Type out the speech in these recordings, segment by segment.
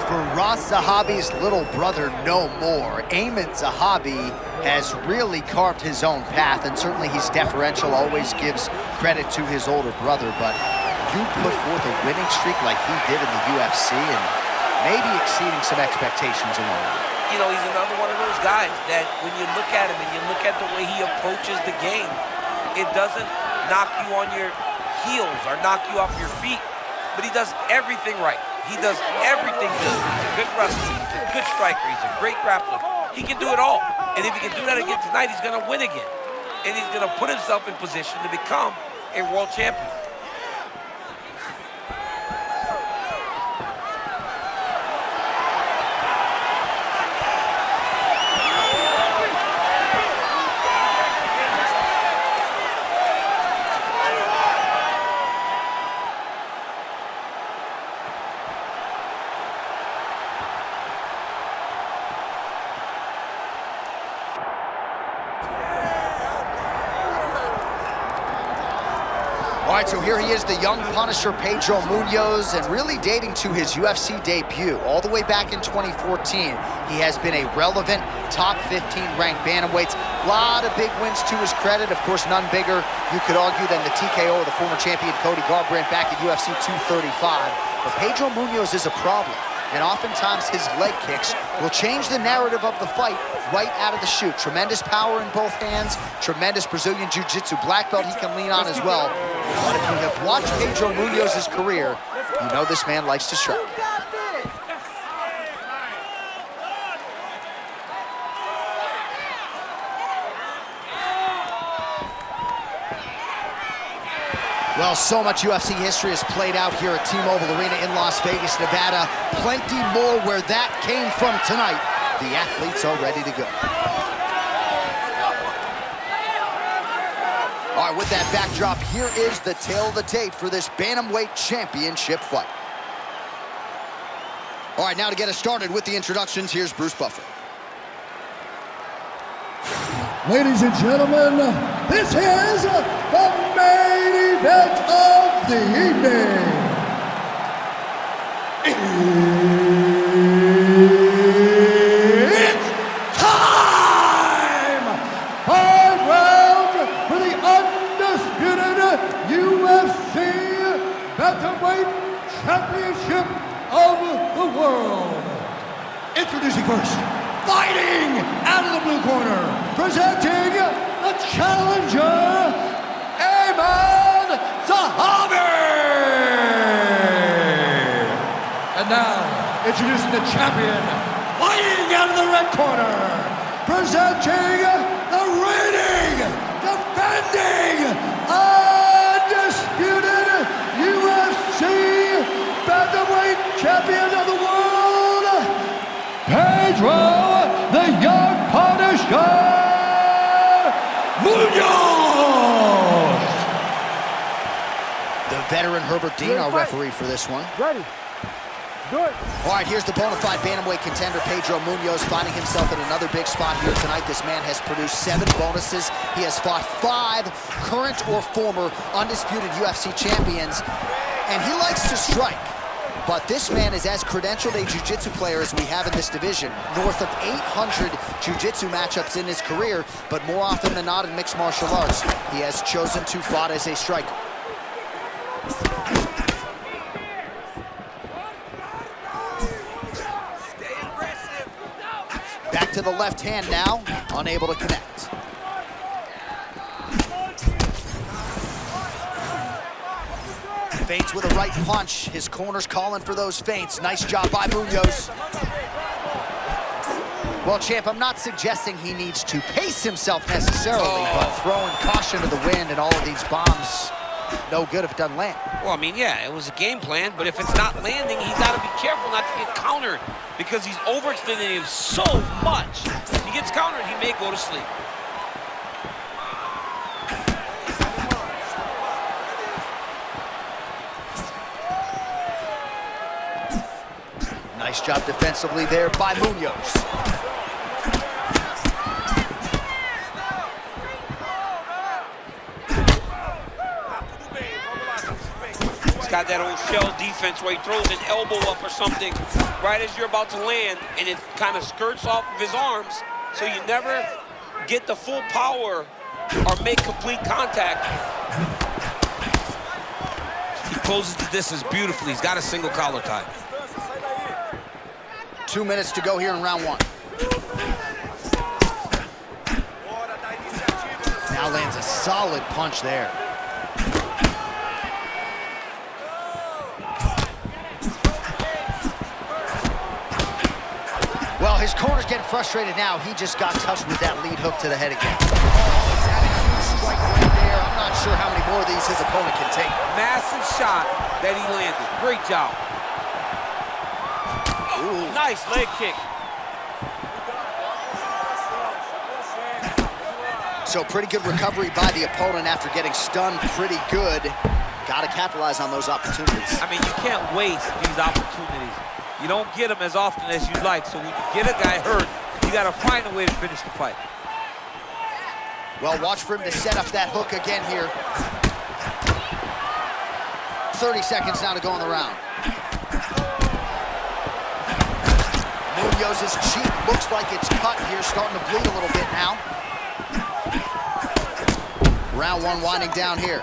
Firas Zahabi's little brother no more. Aiemann Zahabi has really carved his own path, and certainly he's deferential, always gives credit to his older brother, but you put forth a winning streak like he did in the UFC and maybe exceeding some expectations along the way. You know, he's another one of those guys that when you look at him and you look at the way he approaches the game, it doesn't knock you on your heels or knock you off your feet, but he does everything right. He does everything good. He's a good wrestler, he's a good striker, he's a great grappler. He can do it all. And if he can do that again tonight, he's gonna win again. And he's gonna put himself in position to become a world champion. All right, so here he is, the young Punisher, Pedro Munhoz, and really dating to his UFC debut. All the way back in 2014, he has been a relevant top 15 ranked bantamweight. A lot of big wins to his credit. Of course, none bigger, you could argue, than the TKO of the former champion Cody Garbrandt back at UFC 235. But Pedro Munhoz is a problem, and oftentimes his leg kicks will change the narrative of the fight right out of the chute. Tremendous power in both hands, tremendous Brazilian Jiu-Jitsu black belt he can lean on as well. But if you have watched Pedro Munhoz's career, you know this man likes to strike. Well, so much UFC history has played out here at T-Mobile Arena in Las Vegas, Nevada. Plenty more where that came from tonight. The athletes are ready to go. All right, with that backdrop, here is the tale of the tape for this Bantamweight Championship fight. All right, now to get us started with the introductions, here's Bruce Buffer. Ladies and gentlemen, this is the main event of the evening. It's time! 5 rounds for the undisputed UFC Bantamweight Championship of the world. Introducing first, fighting out of the blue corner, presenting the challenger, Aiemann Zahabi! And now, introducing the champion, fighting out of the red corner, presenting the reigning, defending, undisputed UFC Bantamweight Champion of the world, Pedro, the young Punisher, Munhoz! The veteran Herbert Dean, our referee for this one. Ready. Do it. All right, here's the bona fide bantamweight contender, Pedro Munhoz, finding himself in another big spot here tonight. This man has produced 7 bonuses. He has fought 5 current or former undisputed UFC champions, and he likes to strike. But this man is as credentialed a jiu-jitsu player as we have in this division. North of 800 jiu-jitsu matchups in his career, but more often than not in mixed martial arts, he has chosen to fight as a striker. Back to the left hand now, unable to connect. Feints with a right punch. His corner's calling for those feints. Nice job by Munhoz. Well, champ, I'm not suggesting he needs to pace himself necessarily, but throwing caution to the wind and all of these bombs, no good if it doesn't land. Well, I mean, yeah, it was a game plan, but if it's not landing, he's got to be careful not to get countered because he's overextending him so much. If he gets countered, he may go to sleep. Nice job defensively there by Munhoz. got that old shell defense where he throws an elbow up or something right as you're about to land, and it kind of skirts off of his arms, so you never get the full power or make complete contact. He closes the distance beautifully. He's got a single collar tie. 2 minutes to go here in round one. Now lands a solid punch there. Well, his corner's getting frustrated now. He just got touched with that lead hook to the head again. Oh, he's had a huge strike right there. I'm not sure how many more of these his opponent can take. Massive shot that he landed. Great job. Ooh. Nice leg kick. So pretty good recovery by the opponent after getting stunned pretty good. Got to capitalize on those opportunities. I mean, you can't waste these opportunities. You don't get them as often as you'd like. So when you get a guy hurt, you got to find a way to finish the fight. Well, watch for him to set up that hook again here. 30 seconds now to go in the round. Munhoz's cheek looks like it's cut here, starting to bleed a little bit now. Round one winding down here.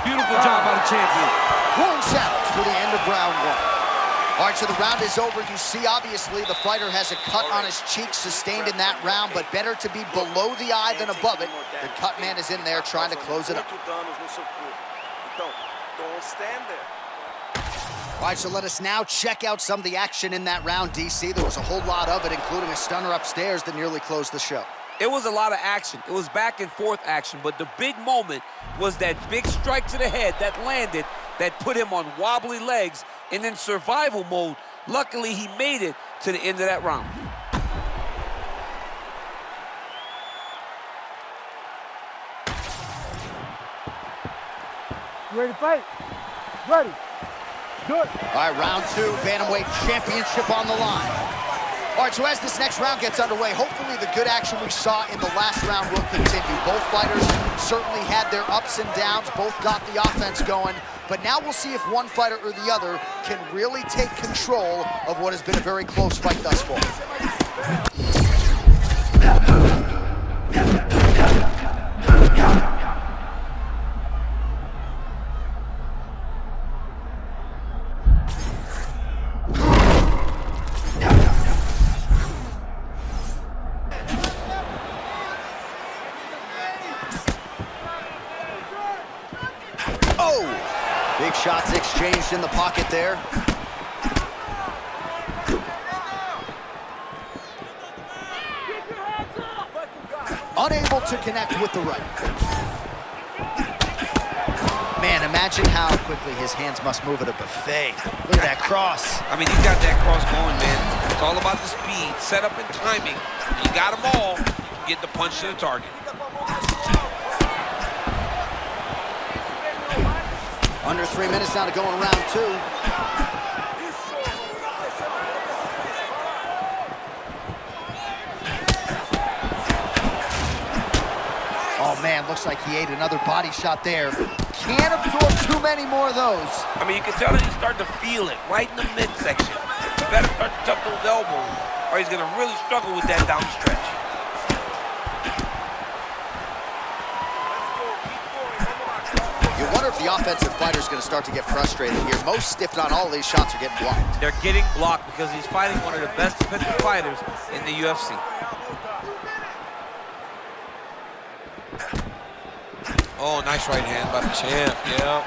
Beautiful job by the champion. Rolling sounds for the end of round one. All right, so the round is over. You see, obviously, the fighter has a cut on his cheek sustained in that round, but better to be below the eye than above it. The cut man is in there trying to close it up. All right, so let us now check out some of the action in that round, DC. There was a whole lot of it, including a stunner upstairs that nearly closed the show. It was a lot of action. It was back and forth action, but the big moment was that big strike to the head that landed, that put him on wobbly legs, and in survival mode, luckily he made it to the end of that round. You ready to fight? Ready. Do it. All right, round two, bantamweight championship on the line. All right, so as this next round gets underway, hopefully the good action we saw in the last round will continue. Both fighters certainly had their ups and downs, both got the offense going, but now we'll see if one fighter or the other can really take control of what has been a very close fight thus far. Big shots exchanged in the pocket there. Unable to connect with the right. Man, imagine how quickly his hands must move at a buffet. Look at that cross. I mean, he's got that cross going, man. It's all about the speed, setup, and timing. You got them all, get the punch to the target. Under 3 minutes now to go in round two. Oh man, looks like he ate another body shot there. Can't absorb too many more of those. I mean, you can tell that he's starting to feel it right in the midsection. You better start to tuck those elbows, or he's gonna really struggle with that down stretch. You wonder if the offensive fighter is going to start to get frustrated here. Most, if not all, of these shots are getting blocked. They're getting blocked because he's fighting one of the best defensive fighters in the UFC. Oh, nice right hand by the champ, yeah.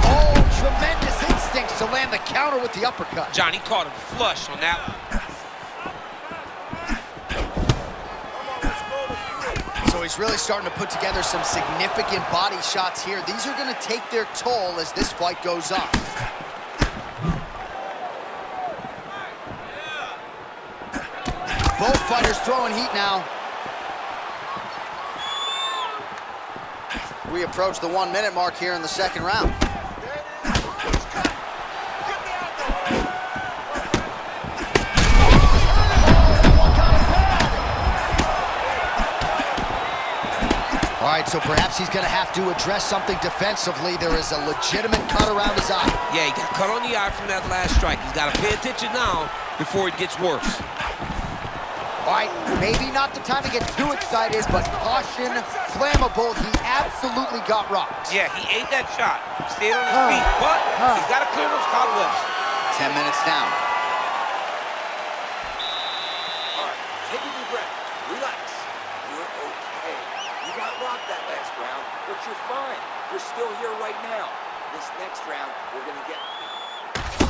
Oh, tremendous instincts to land the counter with the uppercut. Johnny caught him flush on that one. So he's really starting to put together some significant body shots here. These are going to take their toll as this fight goes on. Both fighters throwing heat now. We approach the 1 minute mark here in the second round. so perhaps he's going to have to address something defensively. There is a legitimate cut around his eye. Yeah, he got cut on the eye from that last strike. He's got to pay attention now before it gets worse. All right, maybe not the time to get too excited, but caution, flammable. He absolutely got rocked. Yeah, he ate that shot. Stayed on his feet, but he's got to clear those cobwebs. 10 minutes down. All right, take a deep breath. Relax. You're okay. You got rocked that last round, but you're fine. You're still here right now. This next round, we're going to get...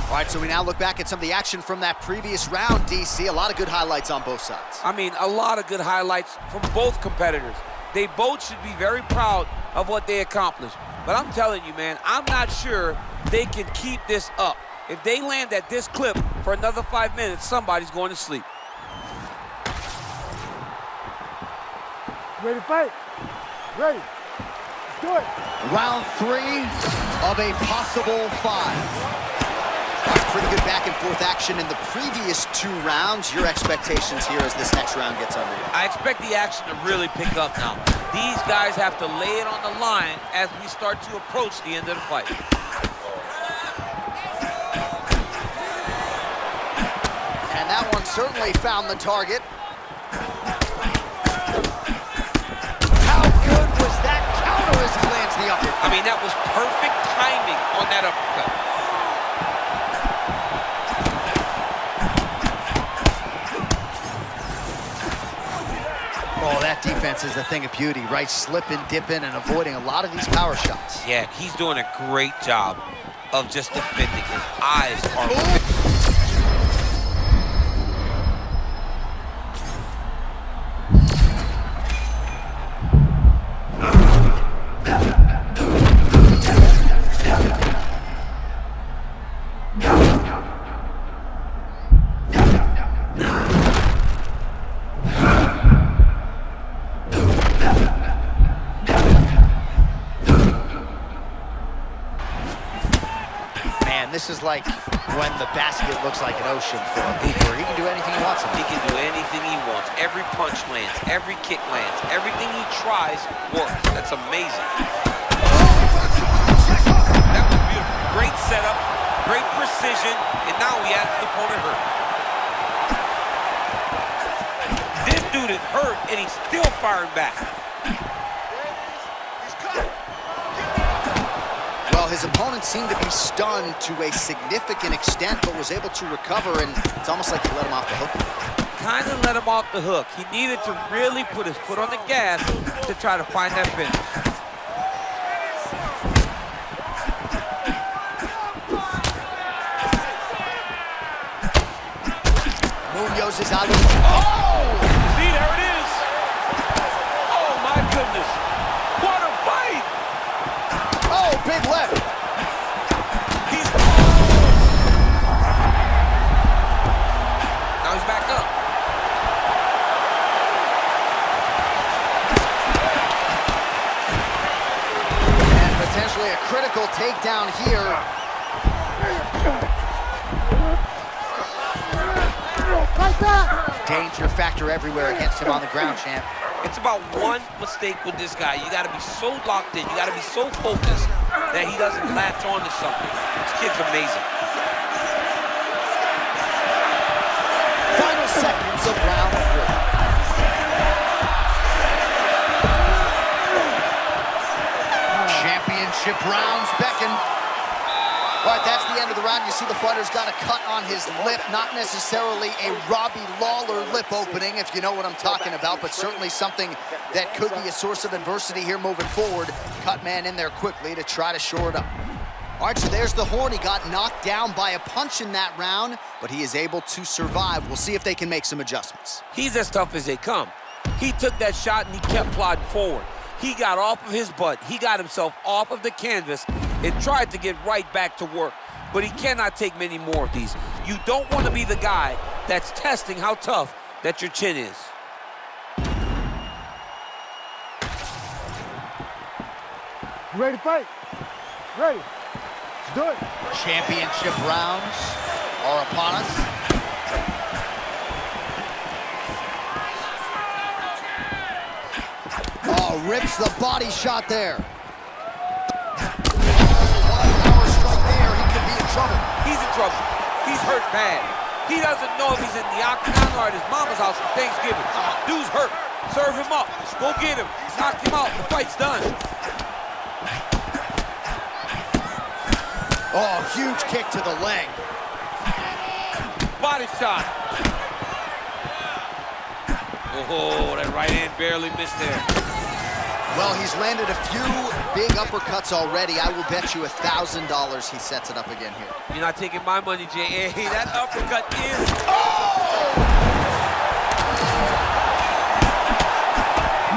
All right, so we now look back at some of the action from that previous round, DC. A lot of good highlights on both sides. I mean, a lot of good highlights from both competitors. They both should be very proud of what they accomplished. But I'm telling you, man, I'm not sure they can keep this up. If they land at this clip for another 5 minutes, somebody's going to sleep. Ready to fight? Ready. Let's do it. Round 3 of a possible 5. Pretty good back and forth action in the previous 2 rounds. Your expectations here as this next round gets underway? I expect the action to really pick up now. These guys have to lay it on the line as we start to approach the end of the fight. And that one certainly found the target. How good was that counter as he lands the uppercut? I mean, that was perfect timing on that uppercut. Oh, that defense is a thing of beauty, right? Slipping, dipping, and avoiding a lot of these power shots. Yeah, he's doing a great job of just defending. His eyes are... This is like when the basket looks like an ocean for him, where he can do anything he wants. He can do anything he wants. Every punch lands, every kick lands, everything he tries works. That's amazing. That was beautiful. Great setup, great precision, and now he has the opponent hurt. This dude is hurt, and he's still firing back. Well, his opponent seemed to be stunned to a significant extent, but was able to recover, and it's almost like he let him off the hook. Kind of let him off the hook. He needed to really put his foot on the gas to try to find that finish. Munhoz is out of the... Oh! See, there it is! Oh, my goodness! What a fight! Oh, big left! Now he's back up. And potentially a critical takedown here. Danger factor everywhere against him on the ground, champ. It's about one mistake with this guy. You got to be so locked in. You got to be so focused that he doesn't latch on to something. This kid's amazing. Final seconds of round 3. Championship rounds beckon. All right, that's the end of the round. You see the fighter's got a cut on his lip, not necessarily a Robbie Lawler lip opening, if you know what I'm talking about, but certainly something that could be a source of adversity here moving forward. Cut man in there quickly to try to shore it up. All right, so there's the horn. He got knocked down by a punch in that round, but he is able to survive. We'll see if they can make some adjustments. He's as tough as they come. He took that shot and he kept plodding forward. He got off of his butt. He got himself off of the canvas and tried to get right back to work. But he cannot take many more of these. You don't want to be the guy that's testing how tough that your chin is. You ready to fight? Ready. Let's do it. Championship rounds are upon us. Oh, Oh, rips the body shot there. One power strike there. He could be in trouble. He's in trouble. He's hurt bad. He doesn't know if he's in the octagon or at his mama's house for Thanksgiving. Dude's hurt. Serve him up. Go get him. Knock him out. The fight's done. Oh, huge kick to the leg. Body shot. Oh, that right hand barely missed there. Well, he's landed a few big uppercuts already. I will bet you $1,000 he sets it up again here. You're not taking my money, J.A. That uppercut is...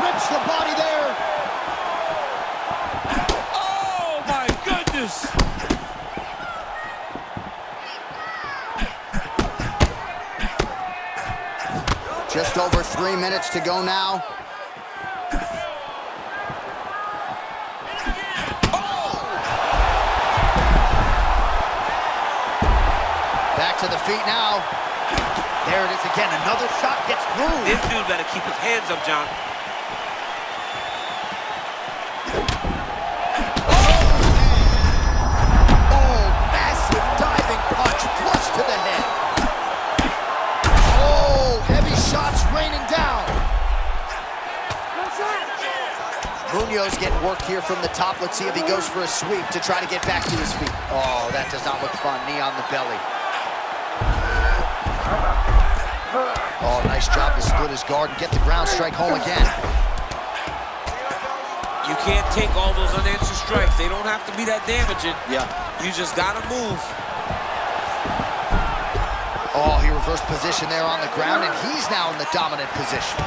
Rips the body there. Oh, my goodness. Just over 3 minutes to go now. Back to the feet now. There it is again. Another shot gets through. This dude better keep his hands up, John. Oh, massive diving punch flush to the head. Oh, heavy shots raining down. Munhoz getting worked here from the top. Let's see if he goes for a sweep to try to get back to his feet. Oh, that does not look fun. Knee on the belly. Oh, nice job to split his guard and get the ground strike home again. You can't take all those unanswered strikes. They don't have to be that damaging. Yeah. You just gotta move. Oh, he reversed position there on the ground, and he's now in the dominant position.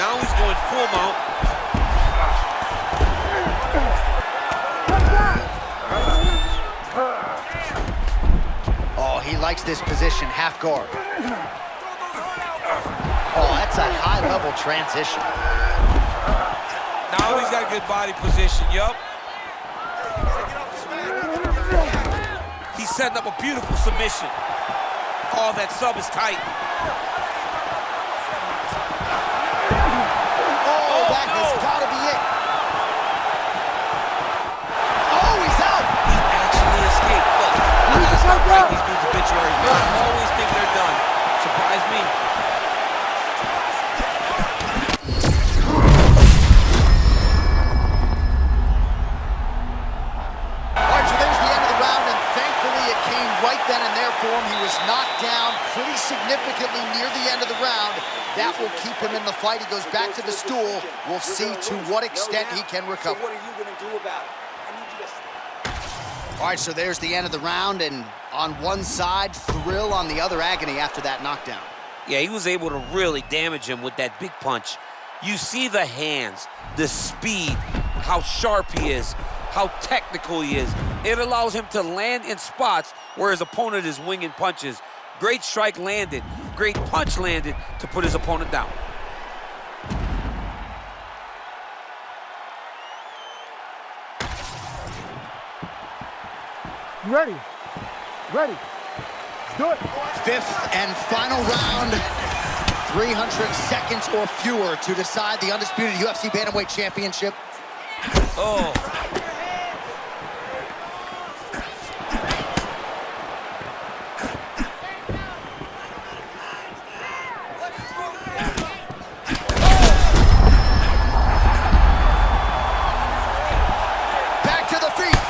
Now he's going full mount. Oh, he likes this position, half guard. Oh, that's a high-level transition. Now he's got a good body position, yup. He's setting up a beautiful submission. Oh, that sub is tight. Oh, that has got to be it. Oh, he's out. He actually escaped. Look, that's not right. These dudes obituaries. They always think they're done. Surprise me. Right then and there for him. He was knocked down pretty significantly near the end of the round. That will keep him in the fight. He goes back to the stool. We'll see to what extent he can recover. So what are you going to do about it? I need you to... All right, so there's the end of the round, and on one side, thrill, on the other, agony after that knockdown. Yeah, he was able to really damage him with that big punch. You see the hands, the speed, how sharp he is, how technical he is. It allows him to land in spots where his opponent is winging punches. Great strike landed, great punch landed to put his opponent down. You ready? Ready. Let's do it. Fifth and final round. 300 seconds or fewer to decide the undisputed UFC Bantamweight Championship. Oh. Back to the feet.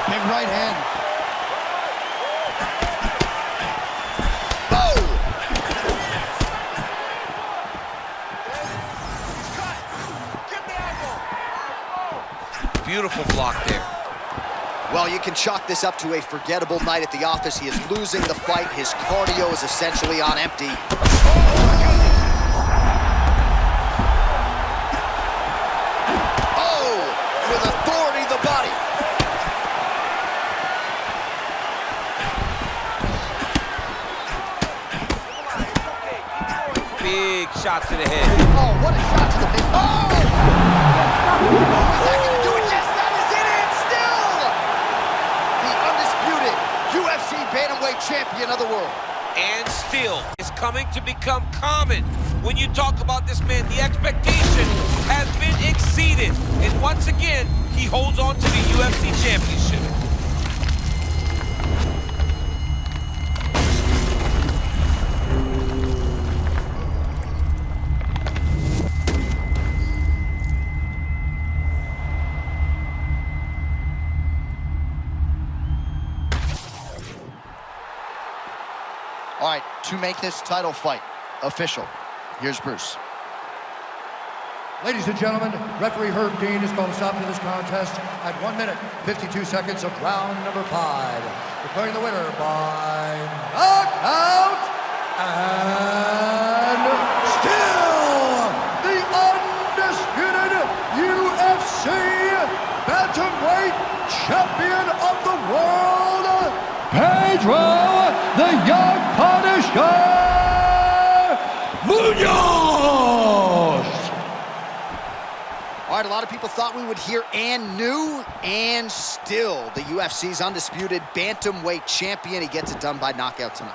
Big right hand. Beautiful block there. Well, you can chalk this up to a forgettable night at the office. He is losing the fight. His cardio is essentially on empty. Oh, with authority, the body. Big shot to the head. Oh, what a shot to the face. Oh! Is that going to do it? Yes, that is it. And still, the undisputed UFC Bantamweight Champion of the world. And still is coming going to become common when you talk about this man. The expectation has been exceeded. And once again, he holds on to the UFC championship. All right, to make this title fight official, here's Bruce. Ladies and gentlemen, referee Herb Dean has called a stop to this contest at 1 minute, 52 seconds of round number 5. Declaring the winner by knockout and still the undisputed UFC bantamweight champion of the world, Pedro the Young Punisher Munhoz! All right, a lot of people thought we would hear and new, and still the UFC's undisputed bantamweight champion. He gets it done by knockout tonight.